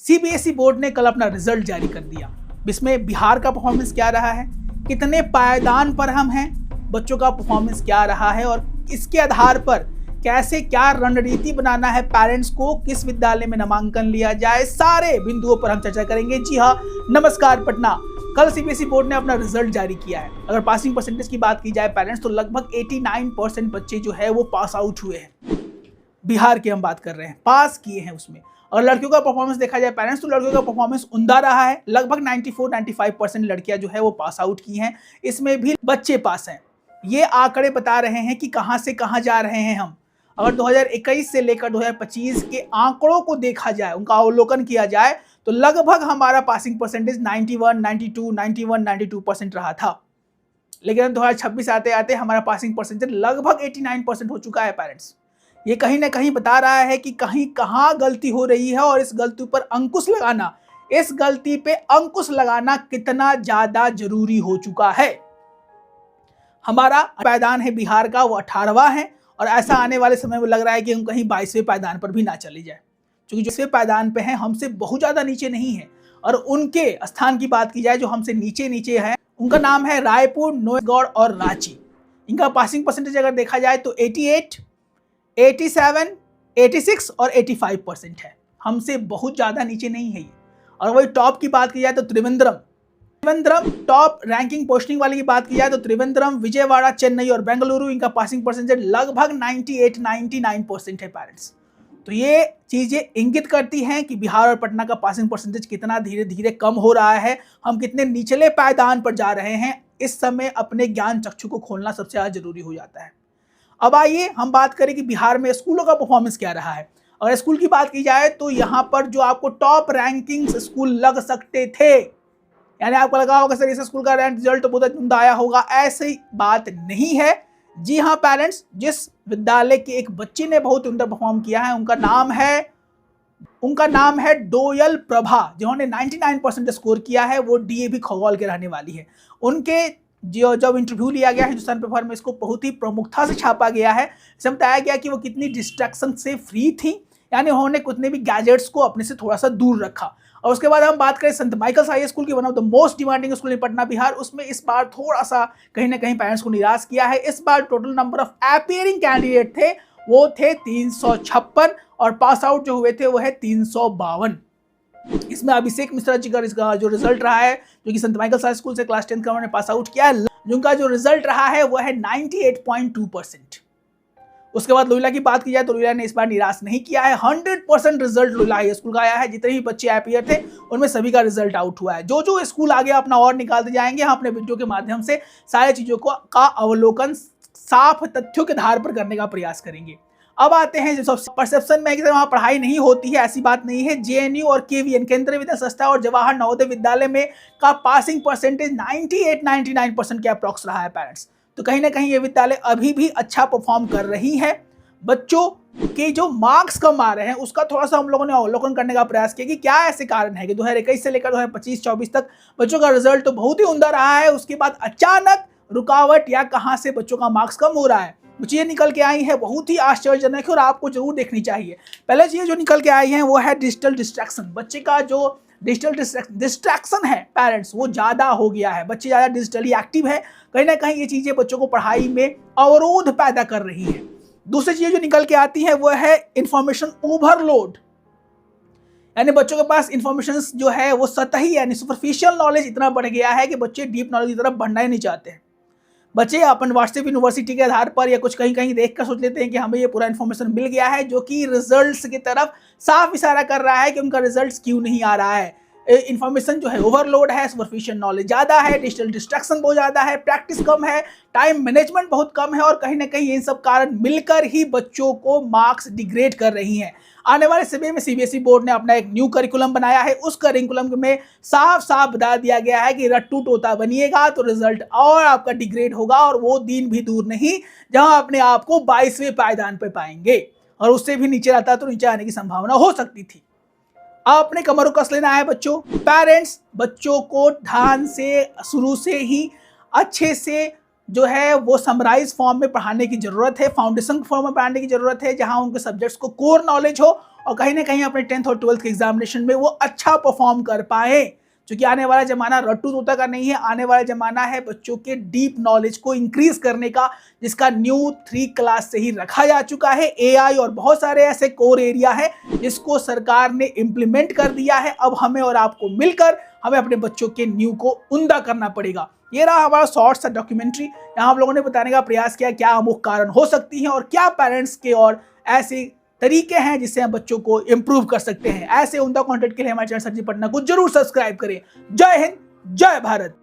CBSE board ने कल अपना रिजल्ट जारी कर दिया। इसमें बिहार का परफॉर्मेंस क्या रहा है, कितने पायदान पर हम हैं, बच्चों का परफॉर्मेंस क्या रहा है और इसके आधार पर कैसे क्या रणनीति बनाना है, पेरेंट्स को किस विद्यालय में नामांकन लिया जाए, सारे बिंदुओं पर हम चर्चा करेंगे। जी हाँ, नमस्कार पटना। कल सीबीएसई बोर्ड ने अपना रिजल्ट जारी किया है। अगर पासिंग परसेंटेज की बात की जाए पेरेंट्स, तो लगभग 89% बच्चे जो है वो पास आउट हुए हैं। बिहार की हम बात कर रहे हैं, पास किए हैं उसमें। और लड़कियों का परफॉर्मेंस देखा जाए पेरेंट्स, तो लड़कियों का परफॉर्मेंस उमदा रहा है। लगभग 94-95% लड़कियां जो है वो पास आउट की हैं। इसमें भी बच्चे पास हैं। ये आंकड़े बता रहे हैं कि कहां से कहां जा रहे हैं हम। अगर 2021 से लेकर 2025 के आंकड़ों को देखा जाए, उनका अवलोकन किया जाए, तो लगभग हमारा पासिंग परसेंटेज 91-92% रहा था। लेकिन 2026 आते आते हमारा पासिंग परसेंटेज लगभग 89% हो चुका है पेरेंट्स। ये कहीं ना कहीं बता रहा है कि कहीं कहाँ गलती हो रही है और इस गलती पर अंकुश लगाना, इस गलती पे अंकुश लगाना कितना ज्यादा जरूरी हो चुका है। हमारा पायदान है बिहार का, वो 18वां है और ऐसा आने वाले समय में लग रहा है कि हम कहीं 22वें पायदान पर भी ना चले जाए, क्योंकि जिसवें पायदान पे हैं हमसे बहुत ज्यादा नीचे नहीं है। और उनके स्थान की बात की जाए जो हमसे नीचे नीचे है, उनका नाम है रायपुर, नौगढ़ और रांची। इनका पासिंग परसेंटेज अगर देखा जाए तो 88, 87, 86 और 85% है। हमसे बहुत ज्यादा नीचे नहीं है ये। और वही टॉप की बात की जाए तो त्रिवेंद्रम टॉप रैंकिंग पोस्टिंग वाली की बात की जाए तो त्रिवेंद्रम, विजयवाड़ा, चेन्नई और बेंगलुरु, इनका पासिंग परसेंटेज लगभग 98-99% है पेरेंट्स। तो ये चीजें इंगित करती हैं कि बिहार और पटना का पासिंग परसेंटेज कितना धीरे धीरे कम हो रहा है, हम कितने निचले पायदान पर जा रहे हैं। इस समय अपने ज्ञान चक्षु को खोलना सबसे ज्यादा जरूरी हो जाता है। अब आइए हम बात करें कि बिहार में स्कूलों का परफॉर्मेंस क्या रहा है। अगर स्कूल की बात की जाए तो यहाँ पर जो आपको टॉप रैंकिंग स्कूल लग सकते थे, यानी आपको लगा होगा सर इस स्कूल का रैंक रिजल्ट तो बहुत उम्दा आया होगा, ऐसी बात नहीं है। जी हाँ पेरेंट्स, जिस विद्यालय के एक बच्चे ने बहुत उम्दा परफॉर्म किया है, उनका नाम है डोयल प्रभा, जिन्होंने 99% स्कोर किया है। वो डीएवी खगौल के रहने वाली है। उनके जब इंटरव्यू लिया गया हिंदुस्तान पेपर में, इसको बहुत ही प्रमुखता से छापा गया है। इसमें बताया गया कि वो कितनी डिस्ट्रैक्शन से फ्री थी, यानी उन्होंने कितने भी गैजेट्स को अपने से थोड़ा सा दूर रखा। और उसके बाद हम बात करें संत माइकल्स हाई स्कूल की, one of the most demanding school इन पटना बिहार, उसमें इस बार थोड़ा सा कहीं ना कहीं पेरेंट्स को निराश किया है। इस बार total number of appearing candidate थे वो थे 356 और पास आउट जो हुए थे वो है 352। इसमें अभिषेक मिश्रा जी का जो रिजल्ट रहा है, जो कि संत माइकल्स हाई स्कूल से क्लास 10 का उन्होंने पास आउट किया है, जिनका जो रिजल्ट रहा है वो है 98.2%। उसके बाद लोहिला की बात की जाए तो लोहिला ने इस बार निराश नहीं किया है। 100% रिजल्ट लोहिला हाई स्कूल का आया है। जितने भी बच्चे अपीयर थे उनमें सभी का रिजल्ट आउट हुआ है। जो स्कूल आगे अपना और निकालते जाएंगे, हम अपने वीडियो के माध्यम से सारी चीजों का अवलोकन साफ तथ्यों के आधार पर करने का प्रयास करेंगे। अब आते हैं जो परसेप्शन में कि वहां पढ़ाई नहीं होती है, ऐसी बात नहीं है। जेएनयू और केवीएन, केंद्रीय विद्या संस्था और जवाहर नवोदय विद्यालय में का पासिंग परसेंटेज 98-99% के अप्रॉक्स रहा है पेरेंट्स। तो कहीं ना कहीं ये विद्यालय अभी भी अच्छा परफॉर्म कर रही है। बच्चों के जो मार्क्स कम आ रहे हैं उसका थोड़ा सा हम लोगों ने अवलोकन करने का प्रयास किया कि क्या ऐसे कारण है कि 2021 से लेकर 2025-24 तक बच्चों का रिजल्ट तो बहुत ही उम्दा रहा है, उसके बाद अचानक रुकावट या कहां से बच्चों का मार्क्स कम हो रहा है। चीजें निकल के आई है बहुत ही आश्चर्यजनक और आपको जरूर देखनी चाहिए। पहले चीज जो निकल के आई है वो है डिजिटल डिस्ट्रैक्शन। बच्चे का जो डिजिटल डिस्ट्रैक्शन है पेरेंट्स, वो ज्यादा हो गया है। बच्चे ज्यादा डिजिटली एक्टिव है, कहीं ना कहीं ये चीजें बच्चों को पढ़ाई में अवरोध पैदा कर रही है। दूसरी चीज जो निकल के आती है वो है इंफॉर्मेशन ओवरलोड, यानी बच्चों के पास इंफॉर्मेशन जो है वो सतही यानी सुपरफिशियल नॉलेज इतना बढ़ गया है कि बच्चे डीप नॉलेज की तरफ बढ़ना ही नहीं चाहते हैं। बच्चे अपन व्हाट्सएप यूनिवर्सिटी के आधार पर या कुछ कहीं कहीं देख कर सोच लेते हैं कि हमें ये पूरा इन्फॉर्मेशन मिल गया है, जो कि रिजल्ट्स की तरफ साफ इशारा कर रहा है कि उनका रिजल्ट्स क्यों नहीं आ रहा है। इन्फॉर्मेशन जो है ओवरलोड है, सुपरफिशियल नॉलेज ज़्यादा है, डिजिटल डिस्ट्रैक्शन बहुत ज़्यादा है, प्रैक्टिस कम है, टाइम मैनेजमेंट बहुत कम है और कहीं ना कहीं इन सब कारण मिलकर ही बच्चों को मार्क्स डिग्रेड कर रही हैं। आने वाले समय में सीबीएसई बोर्ड ने अपना एक न्यू करिकुलम बनाया है। उस करिकुलम में साफ साफ बता दिया गया है कि रट्टू तोता बनिएगा तो रिजल्ट और आपका डिग्रेड होगा, और वो दिन भी दूर नहीं जहां अपने आप को 22वें पायदान पर पाएंगे, और उससे भी नीचे आता तो नीचे आने की संभावना हो सकती थी। आपने कमर कस लेना है बच्चों। पेरेंट्स बच्चों को ध्यान से शुरू से ही अच्छे से जो है वो समराइज फॉर्म में पढ़ाने की जरूरत है, फाउंडेशन फॉर्म में पढ़ाने की जरूरत है, जहां उनके सब्जेक्ट्स को कोर नॉलेज हो और कहीं ना कहीं अपने 10th और 12th के एग्जामिनेशन में वो अच्छा परफॉर्म कर पाए। क्योंकि आने वाला जमाना रट्टू तोता का नहीं है, आने वाला जमाना है बच्चों के डीप नॉलेज को इंक्रीज करने का, जिसका न्यू 3 क्लास से ही रखा जा चुका है। एआई और बहुत सारे ऐसे कोर एरिया है जिसको सरकार ने इम्प्लीमेंट कर दिया है। अब हमें और आपको मिलकर हमें अपने बच्चों के न्यू को उम्दा करना पड़ेगा। ये रहा हमारा शॉर्ट सा डॉक्यूमेंट्री। यहाँ हम लोगों ने बताने का प्रयास किया क्या अमुक कारण हो सकती हैं और क्या पेरेंट्स के और ऐसे तरीके हैं जिससे हम बच्चों को इंप्रूव कर सकते हैं। ऐसे उम्दा कंटेंट के लिए हमारे चैनल सर जी पटना को जरूर सब्सक्राइब करें। जय हिंद, जय भारत।